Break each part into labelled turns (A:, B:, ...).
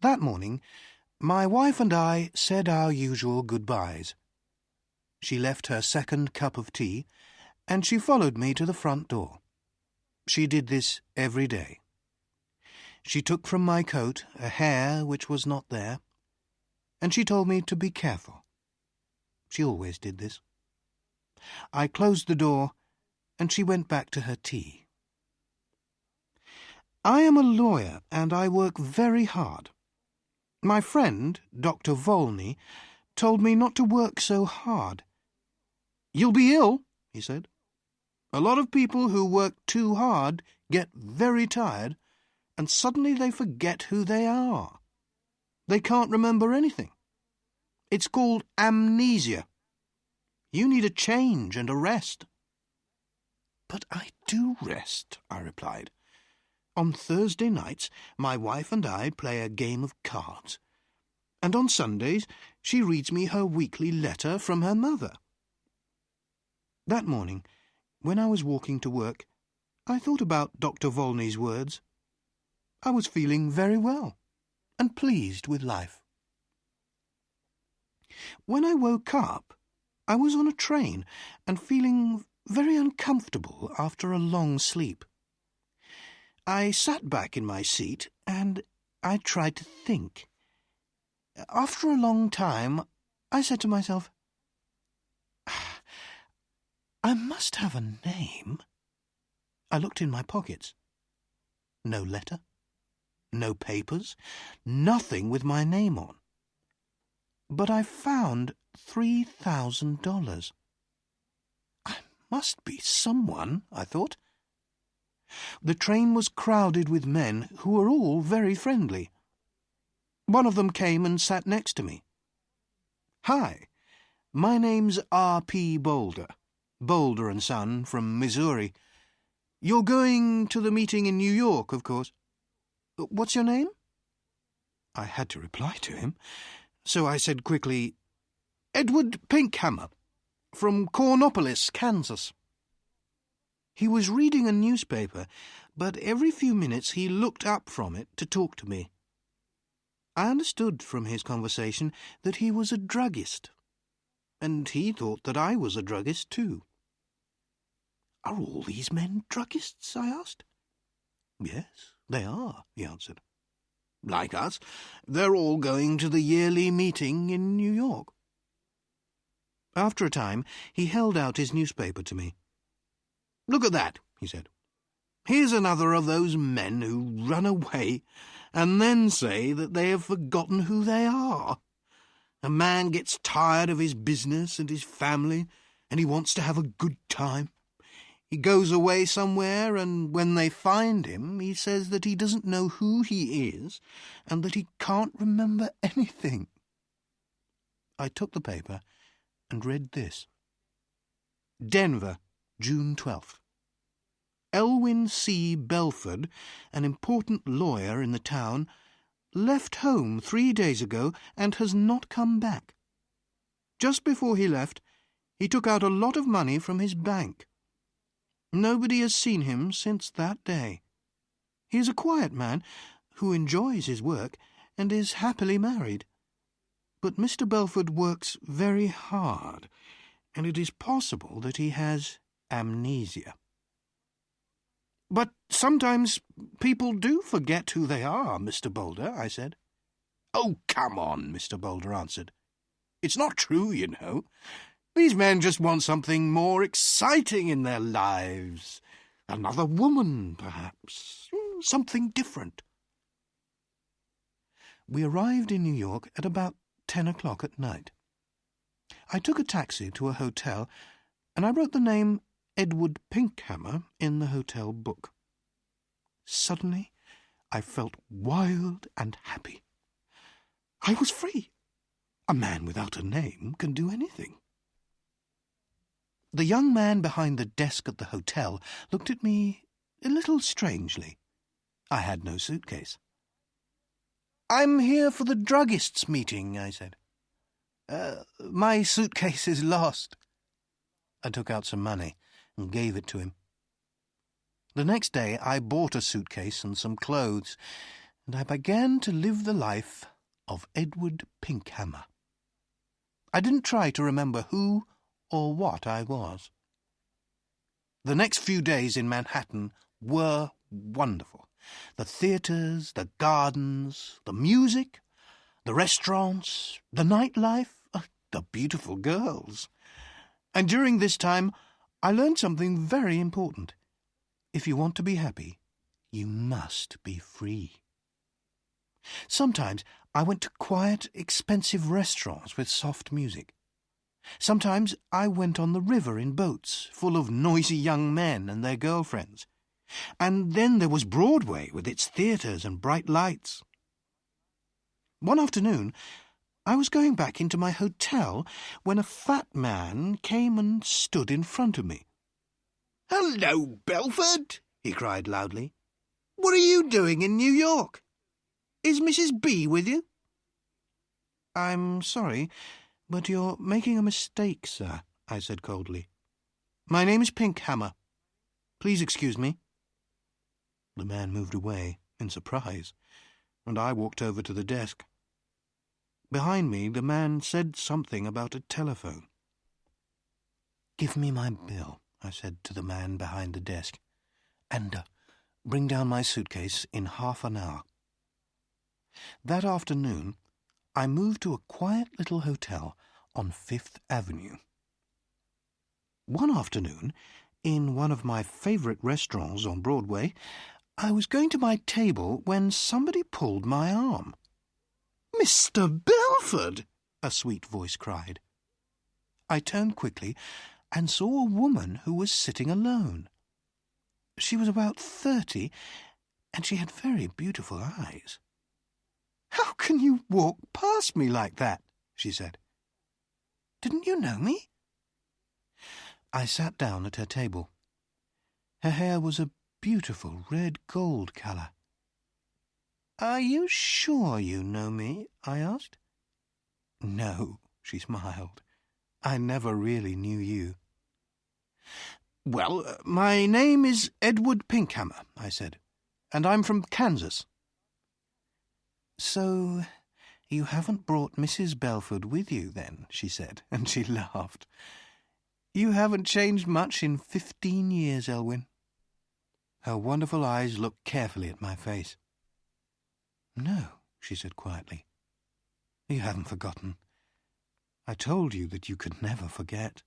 A: That morning, my wife and I said our usual goodbyes. She left her second cup of tea, and she followed me to the front door. She did this every day. She took from my coat a hair which was not there, and she told me to be careful. She always did this. I closed the door, and she went back to her tea. I am a lawyer, and I work very hard. My friend, Dr. Volney, told me not to work so hard. "You'll be ill," he said. "A lot of people who work too hard get very tired, and suddenly they forget who they are. They can't remember anything. It's called amnesia. You need a change and a rest." "But I do rest," I replied. "On Thursday nights my wife and I play a game of cards, and on Sundays she reads me her weekly letter from her mother." That morning, when I was walking to work, I thought about Dr. Volney's words. I was feeling very well and pleased with life. When I woke up, I was on a train and feeling very uncomfortable after a long sleep. I sat back in my seat and I tried to think. After a long time, I said to myself, "I must have a name." I looked in my pockets. No letter, no papers, nothing with my name on. But I found $3,000. I must be someone, I thought. The train was crowded with men who were all very friendly. One of them came and sat next to me. "Hi, my name's R.P. Boulder, Boulder & Son from Missouri. You're going to the meeting in New York, of course. What's your name?" I had to reply to him, so I said quickly, "Edward Pinkhammer, from Cornopolis, Kansas." He was reading a newspaper, but every few minutes he looked up from it to talk to me. I understood from his conversation that he was a druggist, and he thought that I was a druggist too. "Are all these men druggists?" I asked. "Yes, they are," he answered. "Like us, they're all going to the yearly meeting in New York." After a time, he held out his newspaper to me. "Look at that," he said. "Here's another of those men who run away and then say that they have forgotten who they are. A man gets tired of his business and his family, and he wants to have a good time. He goes away somewhere, and when they find him, he says that he doesn't know who he is and that he can't remember anything." I took the paper and read this. "Denver, June 12th. Elwyn C. Belford, an important lawyer in the town, left home 3 days ago and has not come back. Just before he left, he took out a lot of money from his bank. Nobody has seen him since that day. He is a quiet man who enjoys his work and is happily married. But Mr. Belford works very hard, and it is possible that he has amnesia." "But sometimes people do forget who they are, Mr. Boulder," I said. "Oh, come on," Mr. Boulder answered. "It's not true, you know. These men just want something more exciting in their lives. Another woman, perhaps. Something different." We arrived in New York at about 10 o'clock at night. I took a taxi to a hotel, and I wrote the name Edward Pinkhammer in the hotel book. Suddenly, I felt wild and happy. I was free. A man without a name can do anything. The young man behind the desk at the hotel looked at me a little strangely. I had no suitcase. "I'm here for the druggists' meeting," I said. My suitcase is lost." I took out some money and gave it to him. The next day I bought a suitcase and some clothes, and I began to live the life of Edward Pinkhammer. I didn't try to remember who or what I was. The next few days in Manhattan were wonderful. The theatres, the gardens, the music, the restaurants, the nightlife, the beautiful girls. And during this time, I learned something very important. If you want to be happy, you must be free. Sometimes I went to quiet, expensive restaurants with soft music. Sometimes I went on the river in boats full of noisy young men and their girlfriends. And then there was Broadway with its theatres and bright lights. One afternoon, I was going back into my hotel when a fat man came and stood in front of me. "Hello, Belford," he cried loudly. "What are you doing in New York? Is Mrs. B with you?" "I'm sorry, but you're making a mistake, sir," I said coldly. "My name is Pinkhammer. Please excuse me." The man moved away in surprise, and I walked over to the desk. Behind me, the man said something about a telephone. "Give me my bill," I said to the man behind the desk, "and bring down my suitcase in half an hour." That afternoon, I moved to a quiet little hotel on Fifth Avenue. One afternoon, in one of my favourite restaurants on Broadway, I was going to my table when somebody pulled my arm. "Mr. Belford!" a sweet voice cried. I turned quickly and saw a woman who was sitting alone. She was about 30, and she had very beautiful eyes. "How can you walk past me like that?" she said. "Didn't you know me?" I sat down at her table. Her hair was a beautiful red-gold colour. "Are you sure you know me?" I asked. "No," she smiled. "I never really knew you." "Well, my name is Edward Pinkhammer," I said, "and I'm from Kansas." "So you haven't brought Mrs. Belford with you, then?" she said, and she laughed. "You haven't changed much in 15 years, Elwyn." Her wonderful eyes looked carefully at my face. "No," she said quietly. "You haven't forgotten. I told you that you could never forget."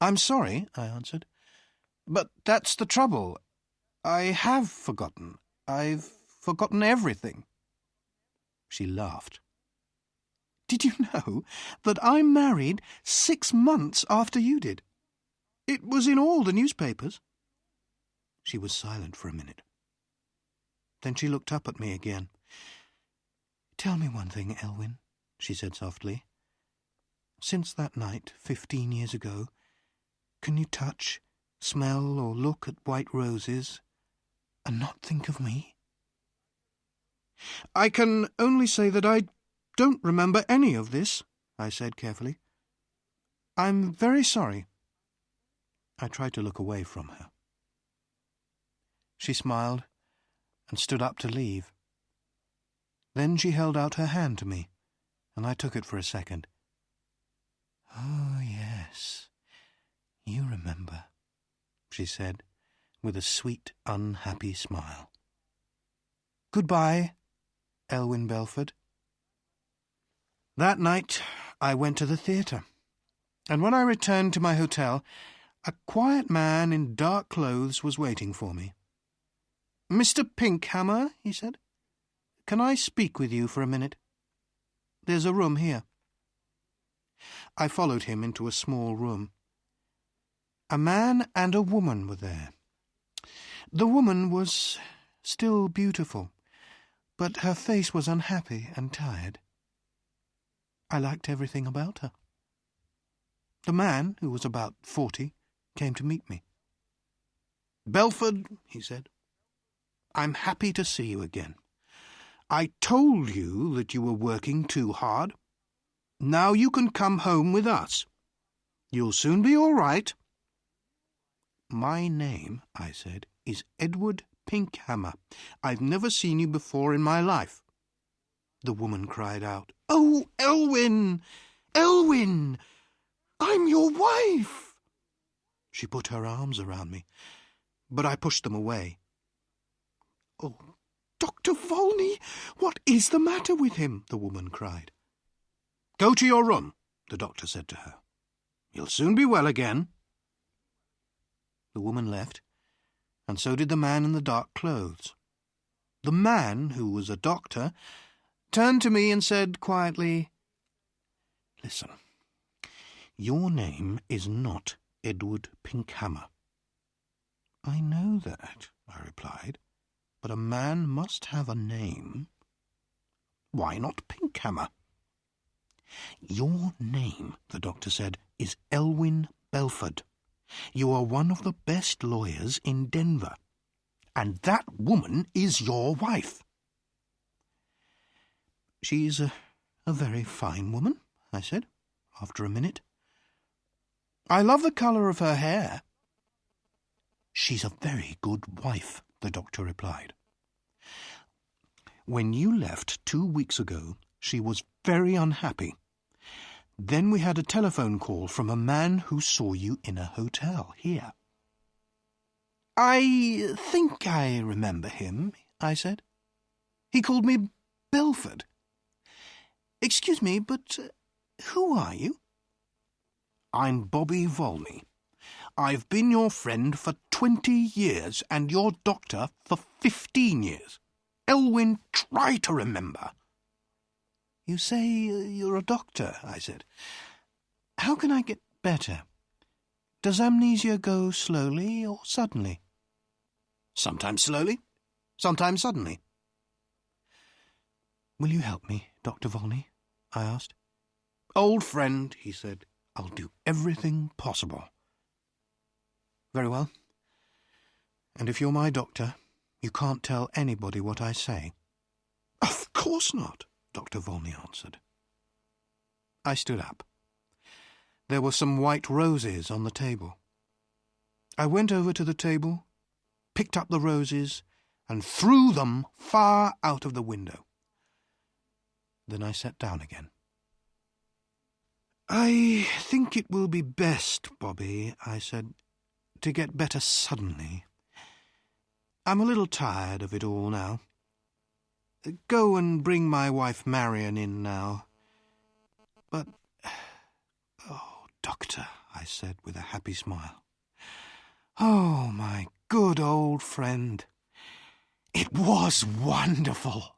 A: "I'm sorry," I answered, "but that's the trouble. I have forgotten. I've forgotten everything." She laughed. "Did you know that I married 6 months after you did? It was in all the newspapers." She was silent for a minute. Then she looked up at me again. "Tell me one thing, Elwyn," she said softly. "Since that night, 15 years ago, can you touch, smell, or look at white roses and not think of me?" "I can only say that I don't remember any of this," I said carefully. "I'm very sorry." I tried to look away from her. She smiled and stood up to leave. Then she held out her hand to me, and I took it for a second. "Oh, yes, you remember," she said, with a sweet, unhappy smile. "Goodbye, Elwyn Belford." That night I went to the theatre, and when I returned to my hotel, a quiet man in dark clothes was waiting for me. "Mr. Pinkhammer," he said, "can I speak with you for a minute? There's a room here." I followed him into a small room. A man and a woman were there. The woman was still beautiful, but her face was unhappy and tired. I liked everything about her. The man, who was about 40, came to meet me. "Belford," he said, "I'm happy to see you again. I told you that you were working too hard. Now you can come home with us. You'll soon be all right." "My name," I said, "is Edward Pinkhammer. I've never seen you before in my life." The woman cried out, "Oh, Elwyn! Elwyn! I'm your wife!" She put her arms around me, but I pushed them away. "Oh, Dr. Volney, what is the matter with him?" the woman cried. "Go to your room," the doctor said to her. "You'll soon be well again." The woman left, and so did the man in the dark clothes. The man, who was a doctor, turned to me and said quietly, "Listen, your name is not Edward Pinkhammer." "I know that," I replied, "but a man must have a name." "Why not Pinkhammer?" "Your name," the doctor said, "is Elwyn Belford. You are one of the best lawyers in Denver, and that woman is your wife." "She's a very fine woman," I said, after a minute. "I love the colour of her hair." "She's a very good wife," the doctor replied. "When you left 2 weeks ago, she was very unhappy. Then we had a telephone call from a man who saw you in a hotel here." "I think I remember him," I said. "He called me Belford. Excuse me, but who are you?" "I'm Bobby Volney. I've been your friend for 20 years and your doctor for 15 years. Elwyn, try to remember." "You say you're a doctor," I said. "How can I get better? Does amnesia go slowly or suddenly?" "Sometimes slowly, sometimes suddenly." "Will you help me, Dr. Volney?" I asked. "Old friend," he said, "I'll do everything possible." "Very well. And if you're my doctor, you can't tell anybody what I say?" "Of course not," Dr. Volney answered. I stood up. There were some white roses on the table. I went over to the table, picked up the roses, and threw them far out of the window. Then I sat down again. "I think it will be best, Bobby," I said, "to get better suddenly. I'm a little tired of it all now. Go and bring my wife Marion in now." "But, oh, Doctor," I said with a happy smile. "Oh, my good old friend. It was wonderful."